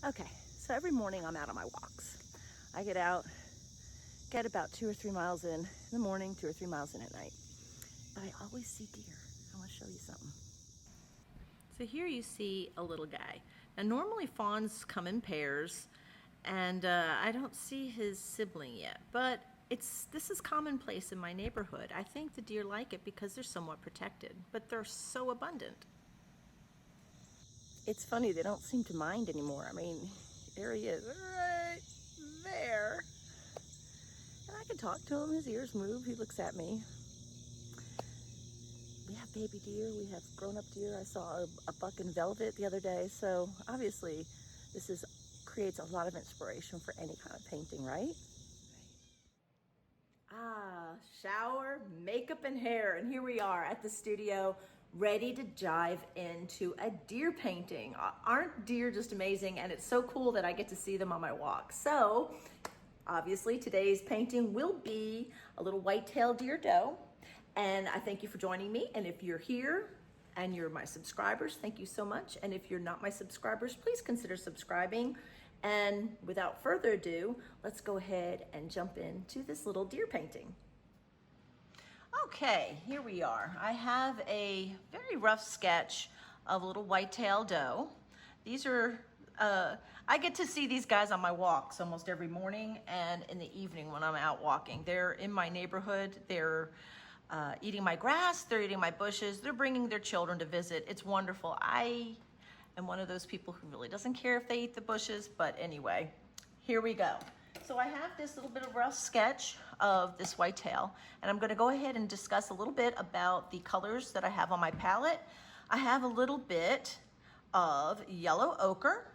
Okay, so every morning I'm out on my walks. I get out, get about 2 or 3 miles in the morning, 2 or 3 miles in at night. But I always see deer. I want to show you something. So here you see a little guy. Now normally fawns come in pairs, and I don't see his sibling yet, but this is commonplace in my neighborhood. I think the deer like it because they're somewhat protected, but they're so abundant. It's funny, they don't seem to mind anymore. I mean, there he is, right there. And I can talk to him, his ears move, he looks at me. We have baby deer, we have grown-up deer. I saw a buck in velvet the other day, so obviously creates a lot of inspiration for any kind of painting, right? Shower, makeup, and hair, and here we are at the studio, ready to dive into a deer painting. Aren't deer just amazing? And it's so cool that I get to see them on my walk. So, obviously, today's painting will be a little white-tailed deer doe, and I thank you for joining me. And if you're here and you're my subscribers, thank you so much. And if you're not my subscribers, please consider subscribing. And without further ado, let's go ahead and jump into this little deer painting. Okay, here we are. I have a very rough sketch of a little white-tailed doe. These are, I get to see these guys on my walks almost every morning and in the evening when I'm out walking. They're in my neighborhood. They're eating my grass, they're eating my bushes, they're bringing their children to visit. It's wonderful. I am one of those people who really doesn't care if they eat the bushes, but anyway, here we go. So I have this little bit of rough sketch of this whitetail, and I'm going to go ahead and discuss a little bit about the colors that I have on my palette. I have a little bit of yellow ochre,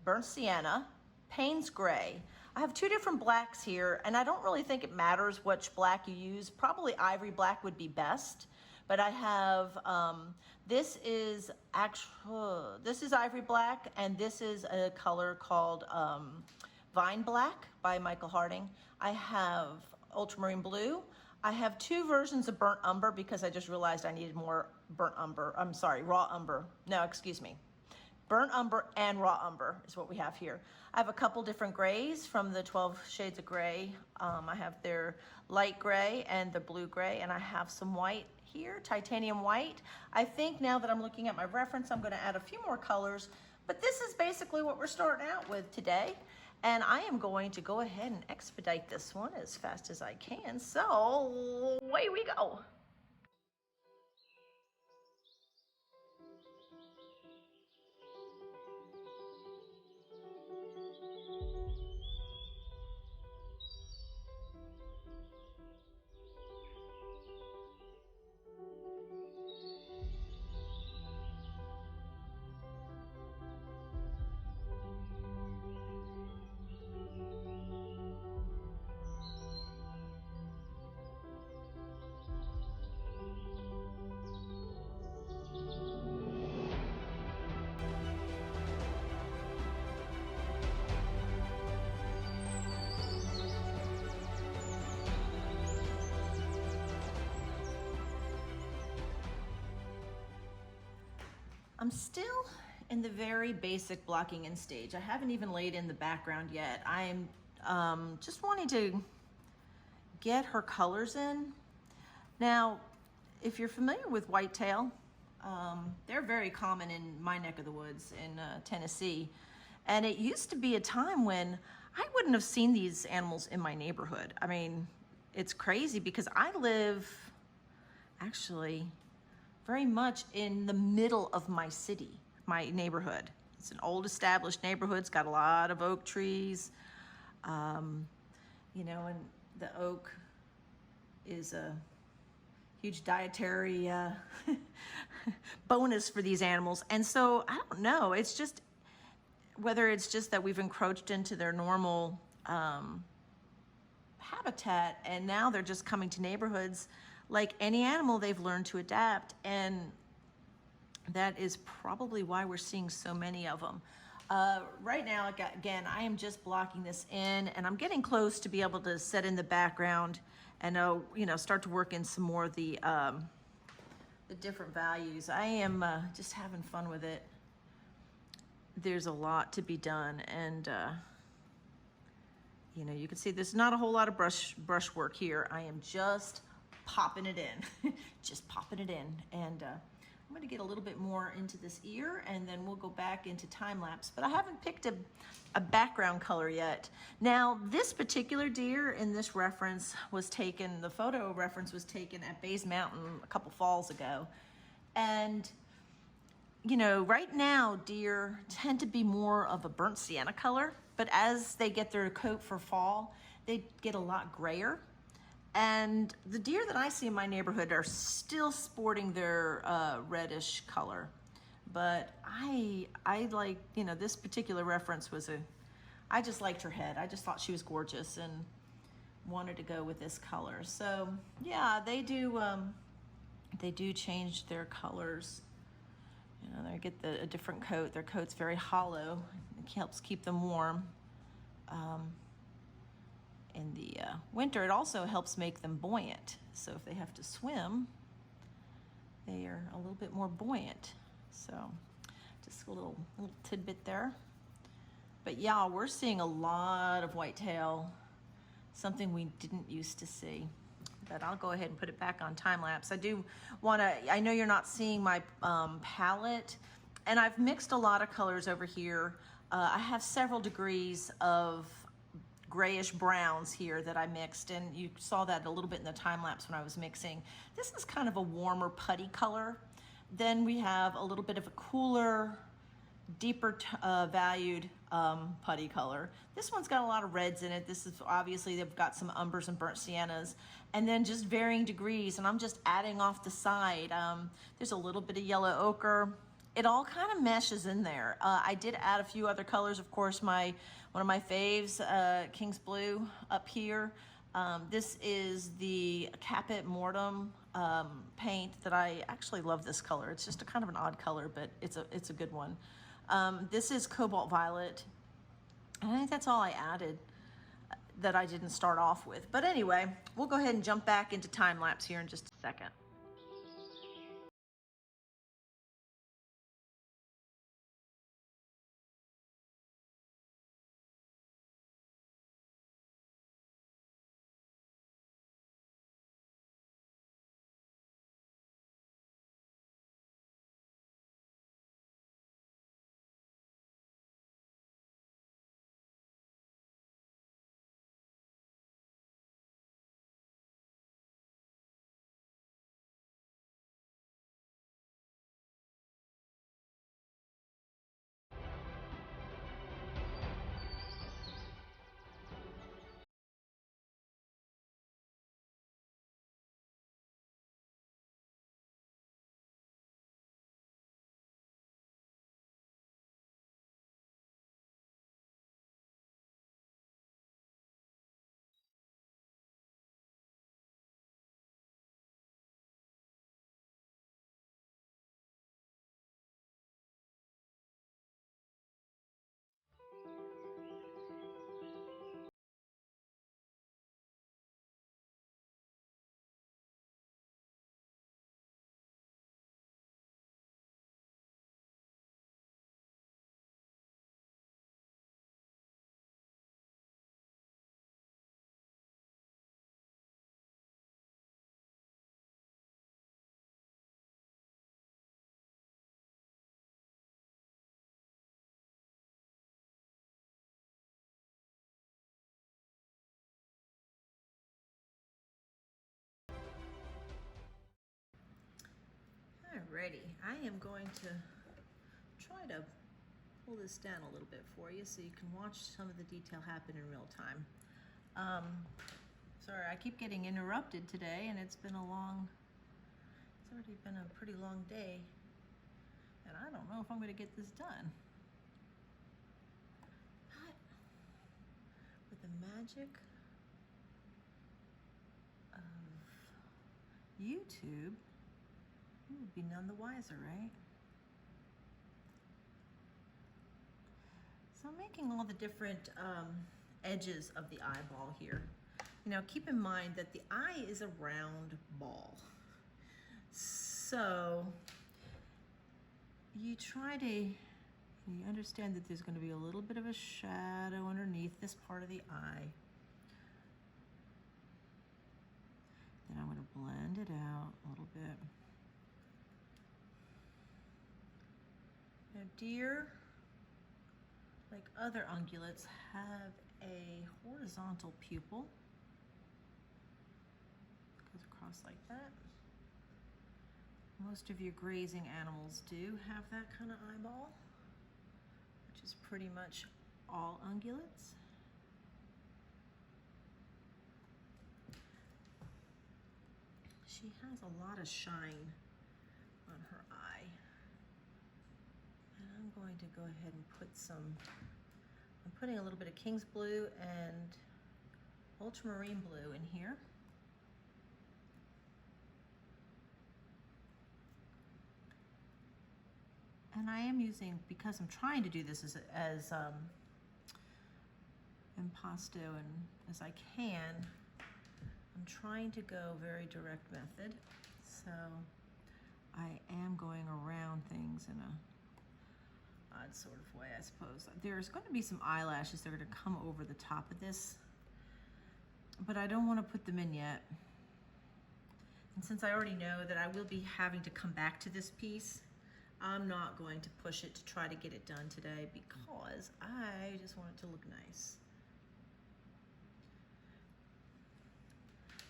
burnt sienna, Payne's gray. I have two different blacks here, and I don't really think it matters which black you use. Probably ivory black would be best. But I have, this is ivory black, and this is a color called Vine Black by Michael Harding. I have ultramarine blue. I have two versions of burnt umber because I just realized I needed more burnt umber. I'm sorry, raw umber. No, excuse me. Burnt umber and raw umber is what we have here. I have a couple different grays from the 12 Shades of Gray. I have their light gray and the blue gray, and I have some white here, titanium white. I think now that I'm looking at my reference, I'm going to add a few more colors, but this is basically what we're starting out with today. And I am going to go ahead and expedite this one as fast as I can. So away we go. I'm still in the very basic blocking in stage. I haven't even laid in the background yet. I'm just wanting to get her colors in. Now, if you're familiar with whitetail, they're very common in my neck of the woods in Tennessee. And it used to be a time when I wouldn't have seen these animals in my neighborhood. I mean, it's crazy because I live actually very much in the middle of my city, my neighborhood. It's an old established neighborhood. It's got a lot of oak trees, you know, and the oak is a huge dietary bonus for these animals. And so I don't know, it's just, whether it's just that we've encroached into their normal habitat and now they're just coming to neighborhoods. Like any animal, they've learned to adapt, and that is probably why we're seeing so many of them. Right now, again, I am just blocking this in, and I'm getting close to be able to set in the background and you know, start to work in some more of the different values. I am just having fun with it. there's a lot to be done, and you know, you can see there's not a whole lot of brush work here. I am just popping it in, just popping it in. And I'm gonna get a little bit more into this ear, and then we'll go back into time lapse. But I haven't picked a background color yet. Now, this particular deer in this reference was taken, the photo reference was taken at Bays Mountain a couple falls ago. And you know, right now deer tend to be more of a burnt sienna color, but as they get their coat for fall, they get a lot grayer. And the deer that I see in my neighborhood are still sporting their reddish color. But I like, you know, this particular reference was I just liked her head. I just thought she was gorgeous and wanted to go with this color. So yeah, they do change their colors. You know, they get a different coat. Their coat's very hollow. It helps keep them warm. In the winter, it also helps make them buoyant. So if they have to swim, they are a little bit more buoyant. So just a little tidbit there. But yeah, we're seeing a lot of whitetail, something we didn't used to see. But I'll go ahead and put it back on time lapse. I do want to, I know you're not seeing my palette, and I've mixed a lot of colors over here. I have several degrees of grayish browns here that I mixed, and you saw that a little bit in the time lapse when I was mixing. This is kind of a warmer putty color. Then we have a little bit of a cooler, deeper valued putty color. This one's got a lot of reds in it. This is obviously, they've got some umbers and burnt siennas, and then just varying degrees, and I'm just adding off the side. There's a little bit of yellow ochre. It all kind of meshes in there. I did add a few other colors. Of course, one of my faves, King's Blue up here. This is the Caput Mortem paint that I actually love this color. It's just a kind of an odd color, but it's a good one. This is Cobalt Violet. And I think that's all I added that I didn't start off with. But anyway, we'll go ahead and jump back into time lapse here in just a second. Alrighty, I am going to try to pull this down a little bit for you so you can watch some of the detail happen in real time. Sorry, I keep getting interrupted today, and it's already been a pretty long day, and I don't know if I'm going to get this done. But with the magic of YouTube, you would be none the wiser, right? So I'm making all the different edges of the eyeball here. You know, keep in mind that the eye is a round ball. So you try to, you You understand that there's going to be a little bit of a shadow underneath this part of the eye. Then I'm going to blend it out a little bit. Now, deer, like other ungulates, have a horizontal pupil. Goes across like that. Most of your grazing animals do have that kind of eyeball, which is pretty much all ungulates. She has a lot of shine on her eye. And I'm going to go ahead and put some, I'm putting a little bit of King's Blue and Ultramarine Blue in here. And I am using, because I'm trying to do this as impasto and as I can, I'm trying to go very direct method. So I am going around things in a odd sort of way, I suppose. There's going to be some eyelashes that are going to come over the top of this, but I don't want to put them in yet. And since I already know that I will be having to come back to this piece, I'm not going to push it to try to get it done today because I just want it to look nice.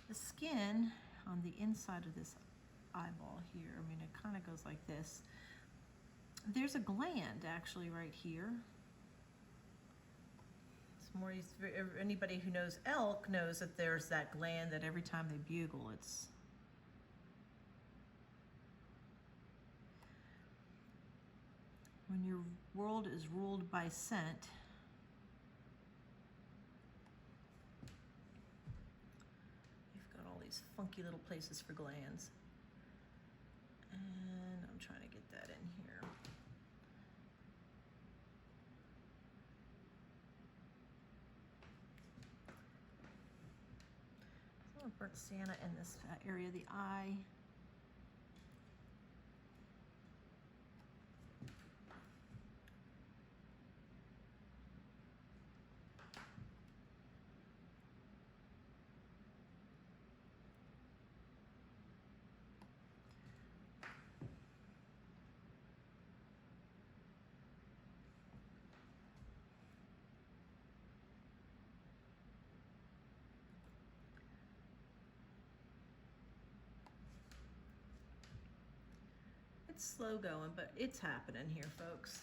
The skin on the inside of this eyeball here, I mean, it kind of goes like this. There's a gland actually right here. It's more, anybody who knows elk knows that there's that gland that every time they bugle, it's when your world is ruled by scent, you've got all these funky little places for glands. And I'm trying to get that in here. A little burnt sienna in this area of the eye. It's slow going, but it's happening here, folks.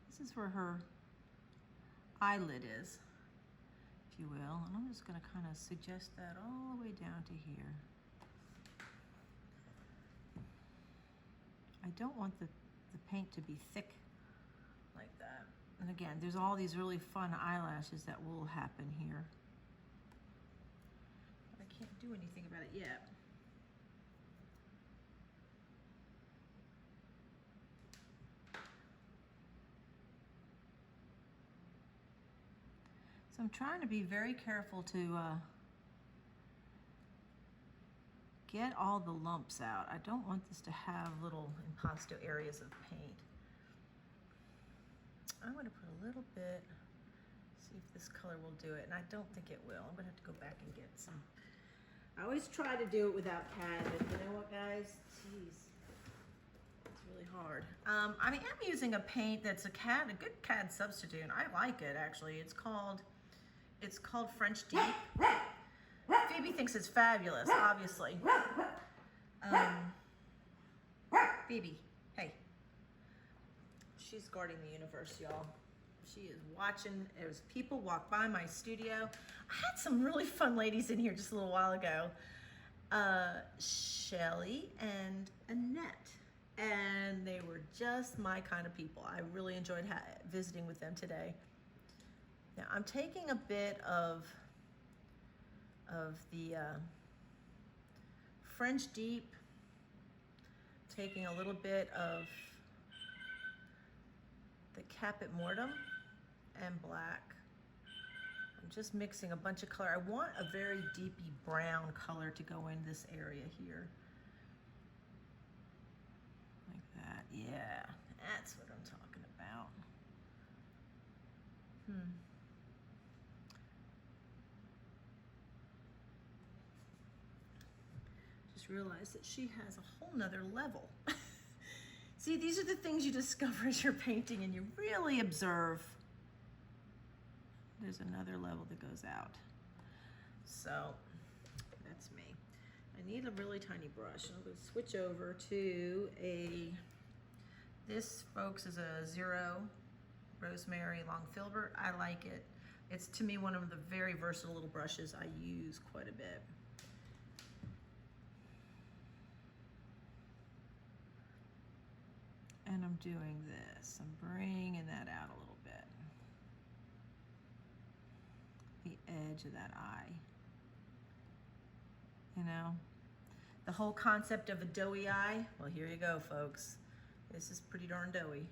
This is where her eyelid is, if you will. And I'm just going to kind of suggest that all the way down to here. I don't want the paint to be thick like that. And again, there's all these really fun eyelashes that will happen here. But I can't do anything about it yet. So I'm trying to be very careful to get all the lumps out. I don't want this to have little impasto areas of paint. I'm going to put a little bit, see if this color will do it, and I don't think it will. I'm going to have to go back and get some. I always try to do it without CAD, but you know what, guys? Jeez, it's really hard. I mean, I'm using a paint that's a good CAD substitute, and I like it, actually. It's called French Deep. Phoebe thinks it's fabulous, obviously. Phoebe, hey. She's guarding the universe, y'all. She is watching as people walk by my studio. I had some really fun ladies in here just a little while ago. Shelly and Annette. And they were just my kind of people. I really enjoyed visiting with them today. Now I'm taking a bit of the French Deep, taking a little bit of the Caput Mortuum and black. I'm just mixing a bunch of color. I want a very deepy brown color to go in this area here. Like that, yeah, that's what I'm talking about. Just realized that she has a whole nother level. See, these are the things you discover as you're painting and you really observe. There's another level that goes out. So that's me. I need a really tiny brush. I'm going to switch over to this, folks, is a 0 Rosemary Long Filbert. I like it. It's, to me, one of the very versatile little brushes I use quite a bit. And I'm doing this. I'm bringing that out a little bit. The edge of that eye. You know? The whole concept of a doughy eye. Well, here you go, folks. This is pretty darn doughy.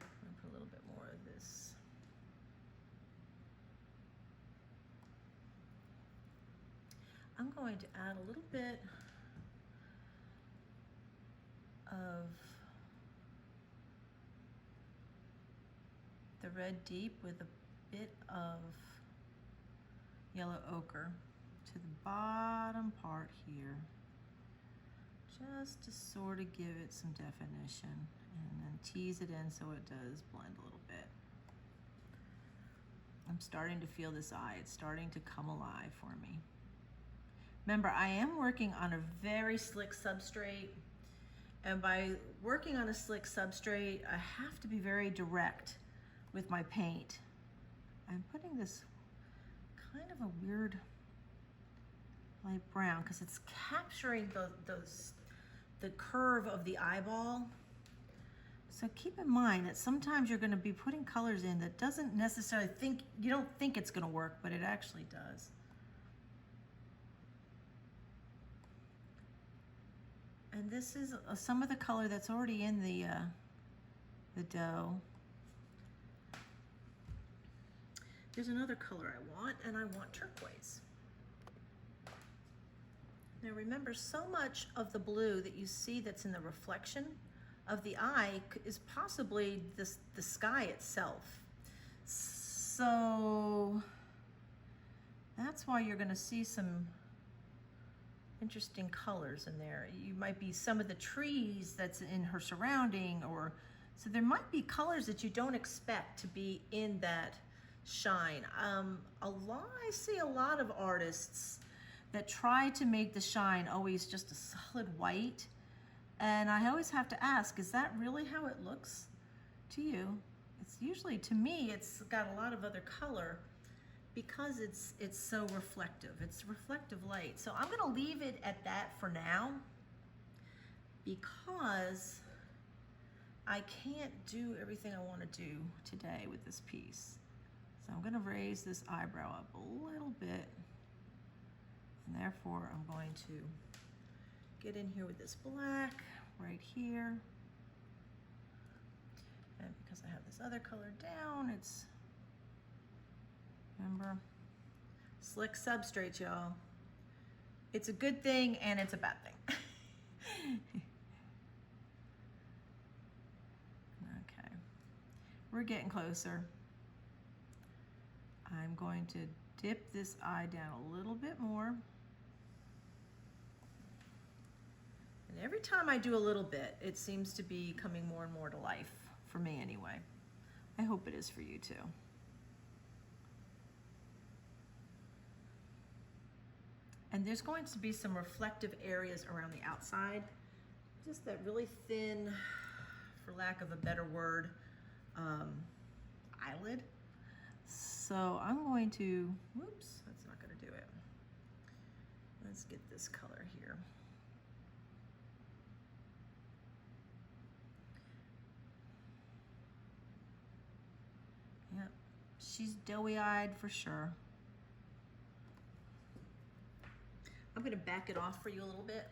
I'm gonna put a little bit more of this. I'm going to add a little bit of the red deep with a bit of yellow ochre to the bottom part here, just to sort of give it some definition, and then tease it in so it does blend a little bit. I'm starting to feel this eye. It's starting to come alive for me. Remember, I am working on a very slick substrate. And by working on a slick substrate, I have to be very direct with my paint. I'm putting this kind of a weird light brown because it's capturing the curve of the eyeball. So keep in mind that sometimes you're going to be putting colors in that doesn't necessarily you don't think it's going to work, but it actually does. And this is some of the color that's already in the dough. There's another color I want, and I want turquoise. Now remember, so much of the blue that you see that's in the reflection of the eye is possibly the sky itself. So that's why you're going to see some interesting colors in there. You might be some of the trees that's in her surrounding, or so there might be colors that you don't expect to be in that shine. I see a lot of artists that try to make the shine always just a solid white, and I always have to ask, is that really how it looks to you? It's usually, to me, it's got a lot of other color, because it's so reflective. It's reflective light. So I'm gonna leave it at that for now, because I can't do everything I want to do today with this piece. So I'm gonna raise this eyebrow up a little bit, and therefore I'm going to get in here with this black right here. And because I have this other color down, it's, remember, slick substrate, y'all. It's a good thing and it's a bad thing. Okay, we're getting closer. I'm going to dip this eye down a little bit more. And every time I do a little bit, it seems to be coming more and more to life, for me anyway. I hope it is for you too. And there's going to be some reflective areas around the outside, just that really thin, for lack of a better word, eyelid. So I'm going to, whoops, that's not going to do it. Let's get this color here. Yep, she's doughy-eyed for sure. I'm going to back it off for you a little bit.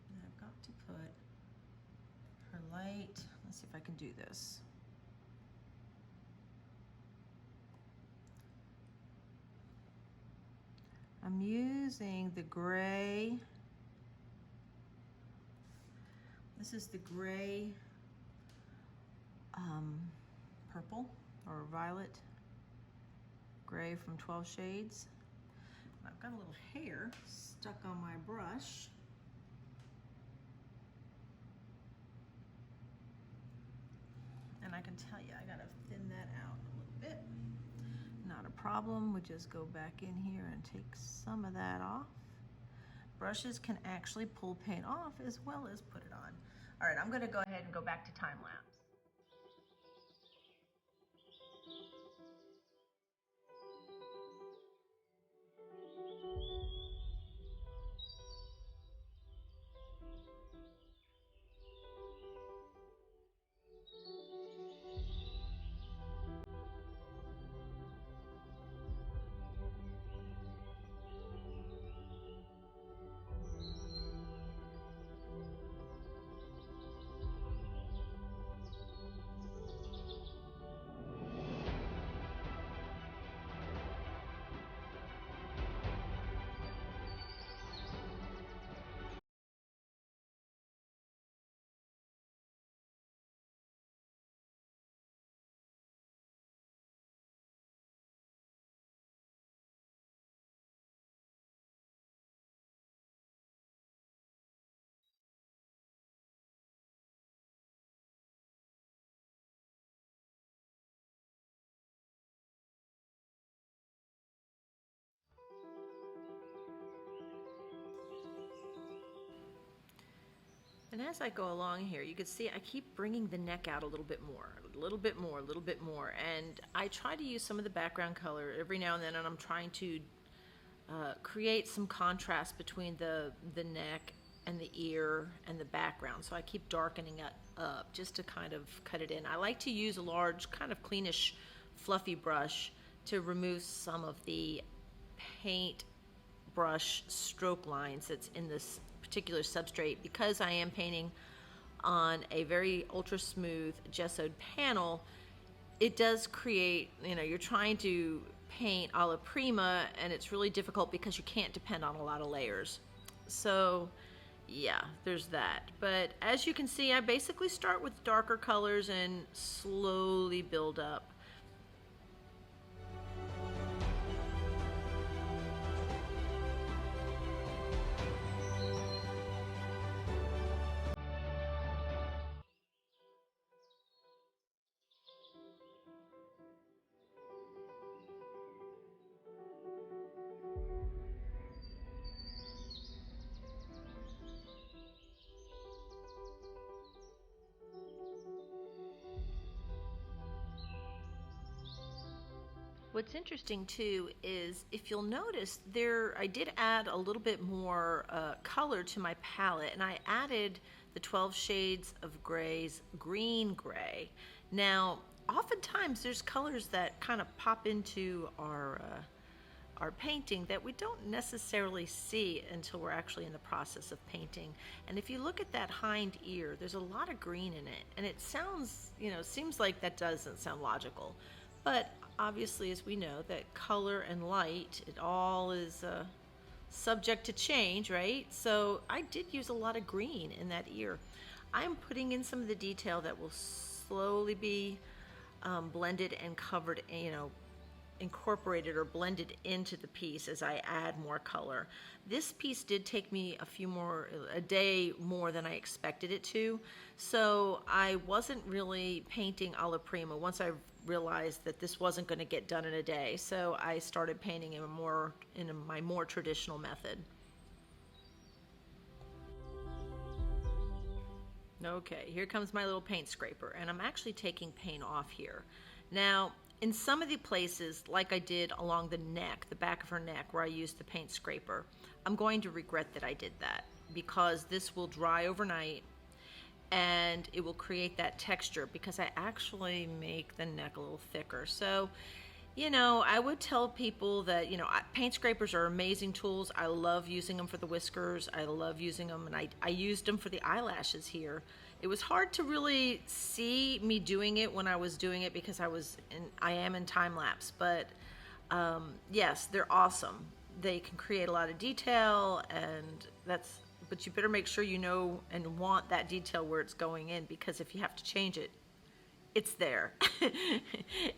And I've got to put her light. Let's see if I can do this. I'm using the gray This is the gray purple or violet gray from 12 Shades. And I've got a little hair stuck on my brush. And I can tell you, I gotta thin that out a little bit. Not a problem, we just go back in here and take some of that off. Brushes can actually pull paint off as well as put it on. All right, I'm gonna go ahead and go back to time lapse. And as I go along here, you can see I keep bringing the neck out a little bit more, a little bit more, a little bit more. And I try to use some of the background color every now and then, and I'm trying to create some contrast between the neck and the ear and the background. So I keep darkening it up just to kind of cut it in. I like to use a large, kind of cleanish, fluffy brush to remove some of the paint brush stroke lines that's in this particular substrate. Because I am painting on a very ultra smooth gessoed panel, it does create, you're trying to paint a la prima, and it's really difficult because you can't depend on a lot of layers. So yeah, there's that. But as you can see, I basically start with darker colors and slowly build up. What's interesting too is, if you'll notice there, I did add a little bit more color to my palette, and I added the 12 Shades of Gray's green gray. Now, oftentimes there's colors that kind of pop into our painting that we don't necessarily see until we're actually in the process of painting. And if you look at that hind ear, there's a lot of green in it, and it sounds, seems like that doesn't sound logical. But obviously, as we know, that color and light, it all is subject to change, right? So I did use a lot of green in that ear. I'm putting in some of the detail that will slowly be blended and covered, incorporated or blended into the piece as I add more color. This piece did take me a day more than I expected it to, so I wasn't really painting a la prima once I realized that this wasn't going to get done in a day. So I started painting in my more traditional method. Okay, here comes my little paint scraper, and I'm actually taking paint off here. Now, in some of the places, like I did along the neck, the back of her neck, where I used the paint scraper, I'm going to regret that I did that, because this will dry overnight and it will create that texture, because I actually make the neck a little thicker. So, I would tell people that, paint scrapers are amazing tools. I love using them for the whiskers. I love using them, and I used them for the eyelashes here. It was hard to really see me doing it when I was doing it, because I am in time lapse, but yes, they're awesome. They can create a lot of detail, and that's but you better make sure you know and want that detail where it's going in, because if you have to change it, it's there.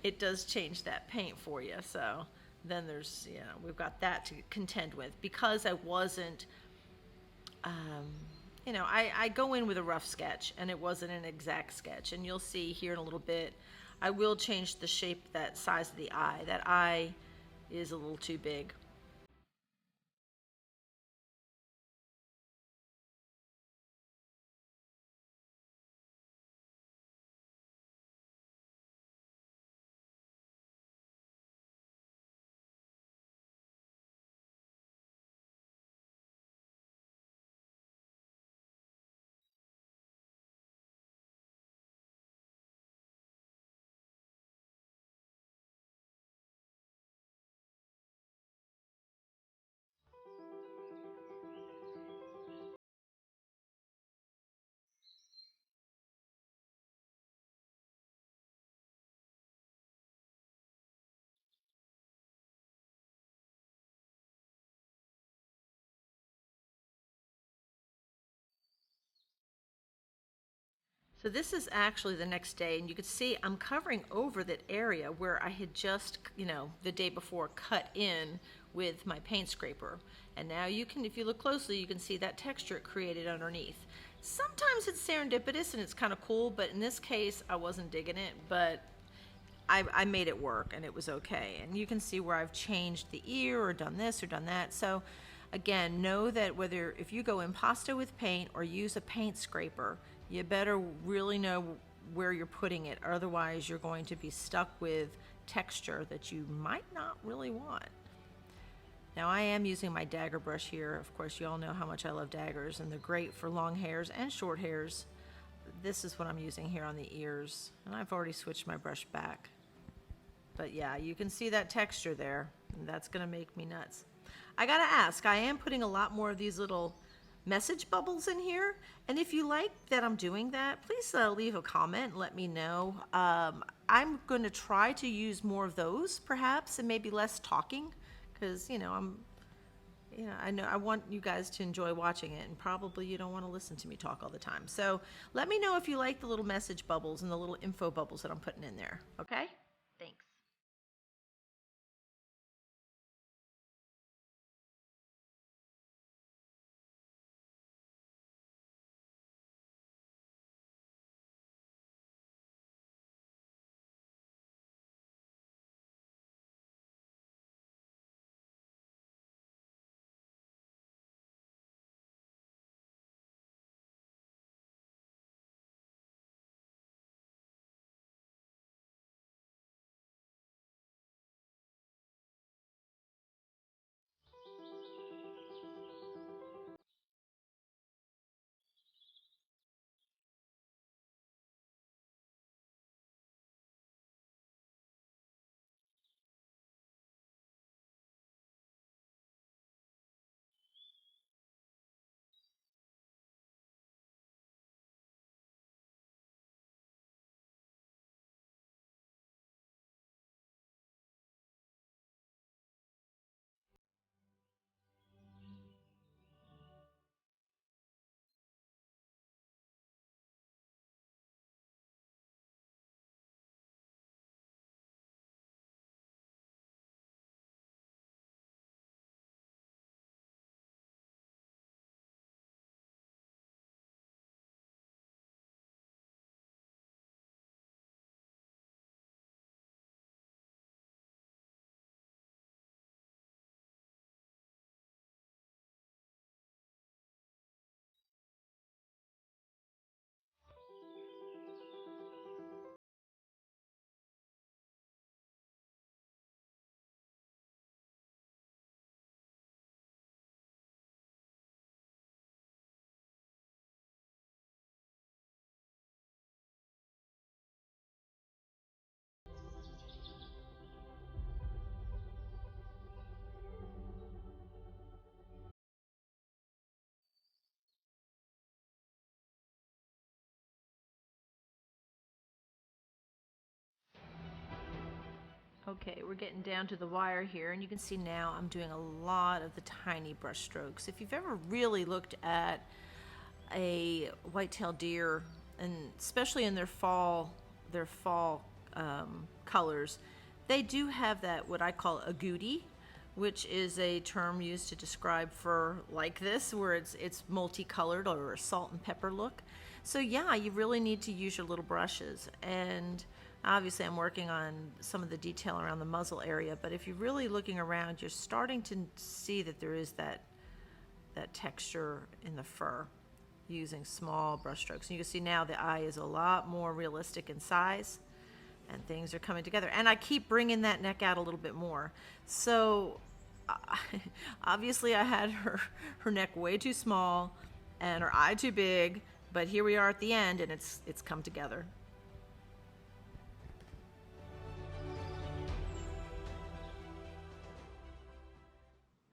It does change that paint for you. So then there's, we've got that to contend with, because I wasn't, I go in with a rough sketch and it wasn't an exact sketch. And you'll see here in a little bit, I will change the shape, that size of the eye. That eye is a little too big. So this is actually the next day, and you can see I'm covering over that area where I had just, the day before cut in with my paint scraper. And now you can, if you look closely, you can see that texture it created underneath. Sometimes it's serendipitous and it's kind of cool, but in this case, I wasn't digging it, but I made it work and it was okay. And you can see where I've changed the ear or done this or done that. So again, know that whether if you go impasto with paint or use a paint scraper, you better really know where you're putting it. Otherwise, you're going to be stuck with texture that you might not really want. Now I am using my dagger brush here. Of course, you all know how much I love daggers, and they're great for long hairs and short hairs. This is what I'm using here on the ears, and I've already switched my brush back. But yeah, you can see that texture there, and that's gonna make me nuts. I gotta ask, I am putting a lot more of these little message bubbles in here, and if you like that I'm doing that, please leave a comment and let me know. I'm gonna try to use more of those perhaps, and maybe less talking, because I know I want you guys to enjoy watching it, and probably you don't want to listen to me talk all the time. So let me know if you like the little message bubbles and the little info bubbles that I'm putting in there, okay? Thanks. Okay, we're getting down to the wire here, and you can see now I'm doing a lot of the tiny brush strokes. If you've ever really looked at a white-tailed deer, and especially in their fall colors, they do have that, what I call a goody, which is a term used to describe fur like this, where it's multicolored, or a salt and pepper look. So yeah, you really need to use your little brushes. And obviously I'm working on some of the detail around the muzzle area, but if you're really looking around, you're starting to see that there is that texture in the fur using small brush strokes. And you can see now the eye is a lot more realistic in size, and things are coming together. And I keep bringing that neck out a little bit more. So obviously I had her neck way too small and her eye too big, but here we are at the end, and it's come together.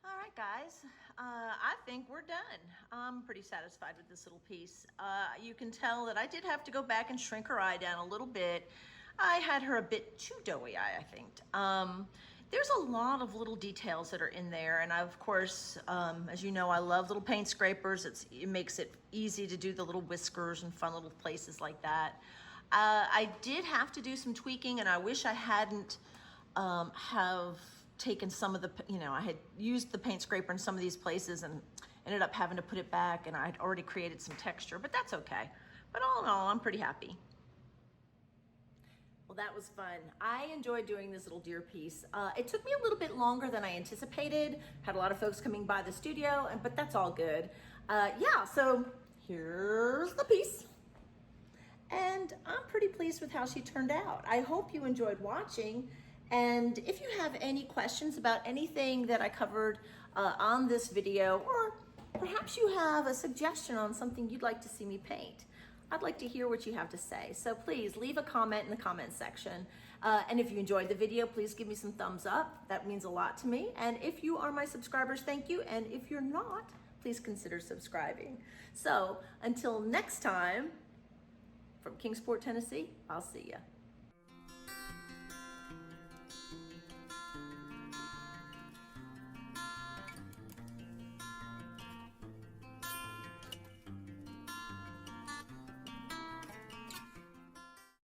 All right, guys, I think we're done. I'm pretty satisfied with this little piece. You can tell that I did have to go back and shrink her eye down a little bit. I had her a bit too doughy eye, I think. There's a lot of little details that are in there, and I, of course, as you know, I love little paint scrapers. It makes it easy to do the little whiskers and fun little places like that. I did have to do some tweaking, and I wish I hadn't have taken some of the, I had used the paint scraper in some of these places and ended up having to put it back, and I'd already created some texture, but that's okay. But all in all, I'm pretty happy. Well, that was fun. I enjoyed doing this little deer piece. It took me a little bit longer than I anticipated. Had a lot of folks coming by the studio, but that's all good. Yeah, so here's the piece. And I'm pretty pleased with how she turned out. I hope you enjoyed watching. And if you have any questions about anything that I covered on this video, or perhaps you have a suggestion on something you'd like to see me paint, I'd like to hear what you have to say. So please leave a comment in the comment section. And if you enjoyed the video, please give me some thumbs up. That means a lot to me. And if you are my subscribers, thank you. And if you're not, please consider subscribing. So until next time, from Kingsport, Tennessee, I'll see ya.